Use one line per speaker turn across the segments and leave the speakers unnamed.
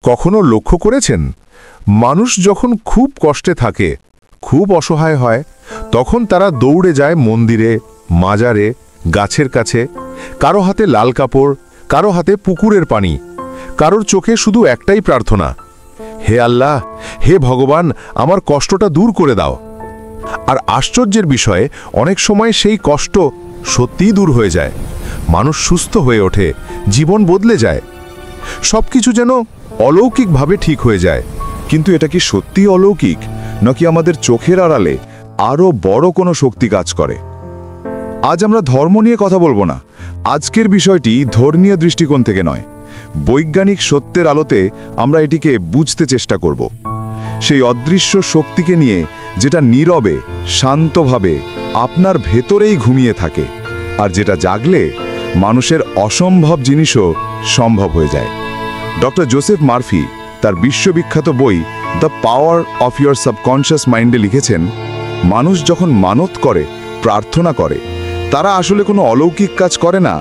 কখনো লক্ষ্য করেছেন মানুষ যখন খুব কষ্টে থাকে, খুব অসহায় হয়, তখন তারা দৌড়ে যায় মন্দিরে, মাজারে, গাছের কাছে। কারো হাতে লাল কাপড়, কারো হাতে পুকুরের পানি, কারোর চোখে শুধু একটাই প্রার্থনা, হে আল্লাহ, হে ভগবান, আমার কষ্টটা দূর করে দাও। আর আশ্চর্যের বিষয়ে অনেক সময় সেই কষ্ট সত্যিই দূর হয়ে যায়, মানুষ সুস্থ হয়ে ওঠে, জীবন বদলে যায়, সবকিছু যেন অলৌকিকভাবে ঠিক হয়ে যায়।
কিন্তু এটা কি সত্যিই অলৌকিক, নাকি আমাদের চোখের আড়ালে আরও বড় কোনো শক্তি কাজ করে? আজ আমরা ধর্ম নিয়ে কথা বলবো না। আজকের বিষয়টি ধর্মীয় দৃষ্টিকোণ থেকে নয়, বৈজ্ঞানিক সত্যের আলোতে আমরা এটিকে বুঝতে চেষ্টা করব। সেই অদৃশ্য শক্তিকে নিয়ে, যেটা নীরবে, শান্তভাবে আপনার ভেতরেই ঘুমিয়ে থাকে, আর যেটা জাগলে মানুষের অসম্ভব জিনিসও সম্ভব হয়ে যায়। ডক্টর জোসেফ মার্ফি তার বিশ্ববিখ্যাত বই the power of your subconscious মাইন্ডে লিখেছেন, মানুষ যখন মানত করে, প্রার্থনা করে, তারা আসলে কোনো অলৌকিক কাজ করে না,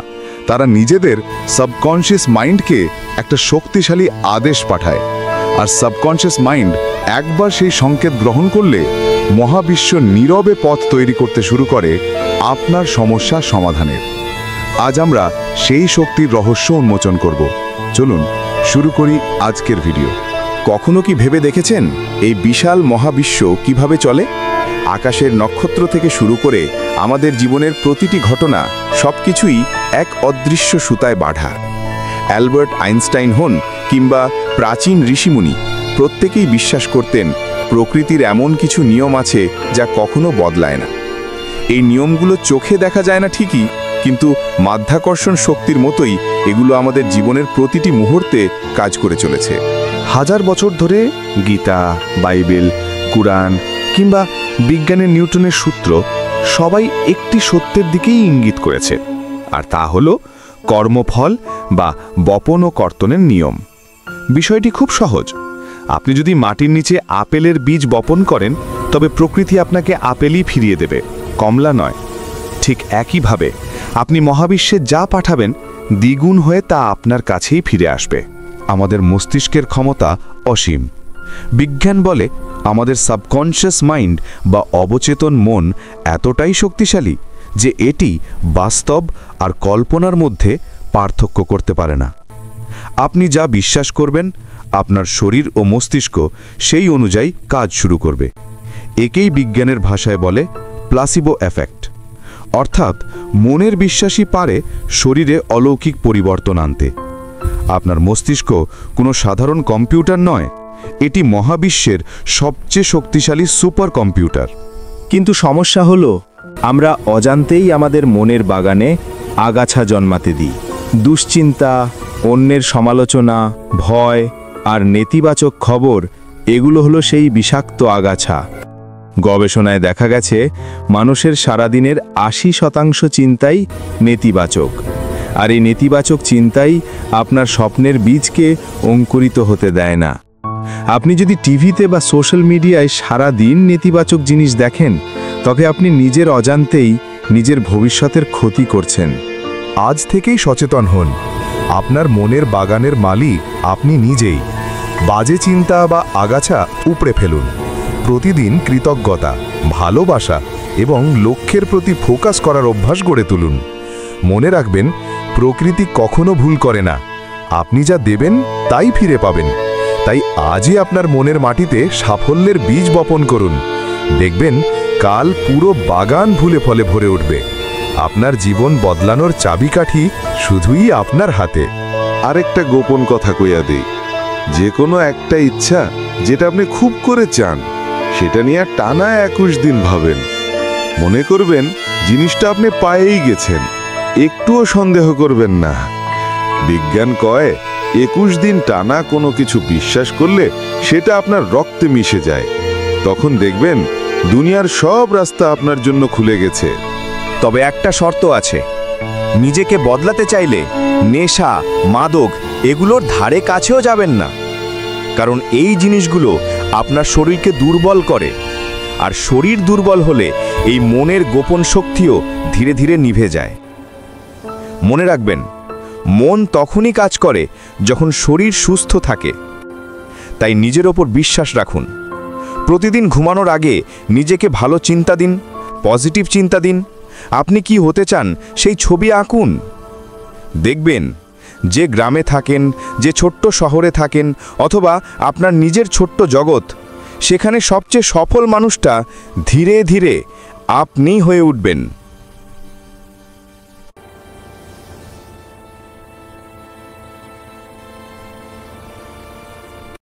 তারা নিজেদের সাবকনশিয়াস মাইন্ডকে একটা শক্তিশালী আদেশ পাঠায়। আর সাবকনশিয়াস মাইন্ড একবার সেই সংকেত গ্রহণ করলে মহাবিশ্ব নীরবে পথ তৈরি করতে শুরু করে আপনার সমস্যা সমাধানের। আজ আমরা সেই শক্তির রহস্য উন্মোচন করব। চলুন শুরু করি আজকের ভিডিও।
কখনো কি ভেবে দেখেছেন এই বিশাল মহাবিশ্ব কিভাবে চলে? আকাশের নক্ষত্র থেকে শুরু করে আমাদের জীবনের প্রতিটি ঘটনা, সবকিছুই এক অদৃশ্য সুতায় বাঁধা। অ্যালবার্ট আইনস্টাইন হন কিংবা প্রাচীন ঋষিমুনি, প্রত্যেকেই বিশ্বাস করতেন প্রকৃতির এমন কিছু নিয়ম আছে যা কখনো বদলায় না। এই নিয়মগুলো চোখে দেখা যায় না ঠিকই, কিন্তু মাধ্যাকর্ষণ শক্তির মতোই এগুলো আমাদের জীবনের প্রতিটি মুহূর্তে কাজ করে চলেছে।
হাজার বছর ধরে গীতা, বাইবেল, কুরআন কিংবা বিজ্ঞানের নিউটনের সূত্র সবাই একটি সত্যের দিকেই ইঙ্গিত করেছে, আর তা হলো কর্মফল বা বপন ও কর্তনের নিয়ম। বিষয়টি খুব সহজ। আপনি যদি মাটির নিচে আপেলের বীজ বপন করেন, তবে প্রকৃতি আপনাকে আপেলই ফিরিয়ে দেবে, কমলা নয়। ঠিক একইভাবে আপনি মহাবিশ্বে যা পাঠাবেন, দ্বিগুণ হয়ে তা আপনার কাছেই ফিরে আসবে। আমাদের মস্তিষ্কের ক্ষমতা অসীম। বিজ্ঞান বলে আমাদের সাবকনশিয়াস মাইন্ড বা অবচেতন মন এতটাই শক্তিশালী যে এটি বাস্তব আর কল্পনার মধ্যে পার্থক্য করতে পারে না। আপনি যা বিশ্বাস করবেন, আপনার শরীর ও মস্তিষ্ক সেই অনুযায়ী কাজ শুরু করবে। একেই বিজ্ঞানের ভাষায় বলে প্লাসিবো এফেক্ট। অর্থাৎ মনের বিশ্বাসই পারে শরীরে অলৌকিক পরিবর্তন আনতে। আপনার মস্তিষ্ক কোনো সাধারণ কম্পিউটার নয়, এটি মহাবিশ্বের সবচেয়ে শক্তিশালী সুপার কম্পিউটার।
কিন্তু সমস্যা হলো, আমরা অজান্তেই আমাদের মনের বাগানে আগাছা জন্মাতে দিই। দুশ্চিন্তা, অন্যের সমালোচনা, ভয় আর নেতিবাচক খবর, এগুলো হলো সেই বিষাক্ত আগাছা। গবেষণায় দেখা গেছে মানুষের সারাদিনের 80% চিন্তাই নেতিবাচক, আর এই নেতিবাচক চিন্তাই আপনার স্বপ্নের বীজকে অঙ্কুরিত হতে দেয় না। আপনি যদি টিভিতে বা সোশ্যাল মিডিয়ায় সারা দিন নেতিবাচক জিনিস দেখেন, তবে আপনি নিজের অজান্তেই নিজের ভবিষ্যতের ক্ষতি করছেন।
আজ থেকেই সচেতন হন। আপনার মনের বাগানের মালিক আপনি নিজেই। বাজে চিন্তা বা আগাছা উপড়ে ফেলুন। প্রতিদিন কৃতজ্ঞতা, ভালোবাসা এবং লক্ষ্যের প্রতি ফোকাস করার অভ্যাস গড়ে তুলুন। মনে রাখবেন, প্রকৃতি কখনো ভুল করে না। আপনি যা দেবেন তাই ফিরে পাবেন। তাই আজই আপনার মনের মাটিতে সাফল্যের বীজ বপন করুন। দেখবেন কাল পুরো বাগান ফুলে ফলে ভরে উঠবে। আপনার জীবন বদলানোর চাবিকাঠি শুধুই আপনার হাতে।
আরেকটা গোপন কথা কইয়া দেই, যে কোনো একটা ইচ্ছা যেটা আপনি খুব করে চান, সেটা নিয়ে টানা 21 দিন ভাবেন। মনে করবেন জিনিসটা আপনি পায়েই গেছেন, একটুও সন্দেহ করবেন না। বিজ্ঞান কয় 21 দিন টানা কোনো কিছু বিশ্বাস করলে সেটা আপনার রক্তে মিশে যায়। তখন দেখবেন দুনিয়ার সব রাস্তা আপনার জন্য খুলে গেছে।
তবে একটা শর্ত আছে, নিজেকে বদলাতে চাইলে নেশা, মাদক এগুলোর ধারে কাছেও যাবেন না, কারণ এই জিনিসগুলো আপনার শরীরকে দুর্বল করে, আর শরীর দুর্বল হলে এই মনের গোপন শক্তিও ধীরে ধীরে নিভে যায়। মনে রাখবেন, মন তখনই কাজ করে যখন শরীর সুস্থ থাকে।
তাই নিজের ওপর বিশ্বাস রাখুন। প্রতিদিন ঘুমানোর আগে নিজেকে ভালো চিন্তা দিন, পজিটিভ চিন্তা দিন। আপনি কি হতে চান সেই ছবি আঁকুন। দেখবেন, যে গ্রামে থাকেন, যে ছোট্ট শহরে থাকেন, অথবা আপনার নিজের ছোট্ট জগৎ, সেখানে সবচেয়ে সফল মানুষটা ধীরে ধীরে আপনিই হয়ে উঠবেন।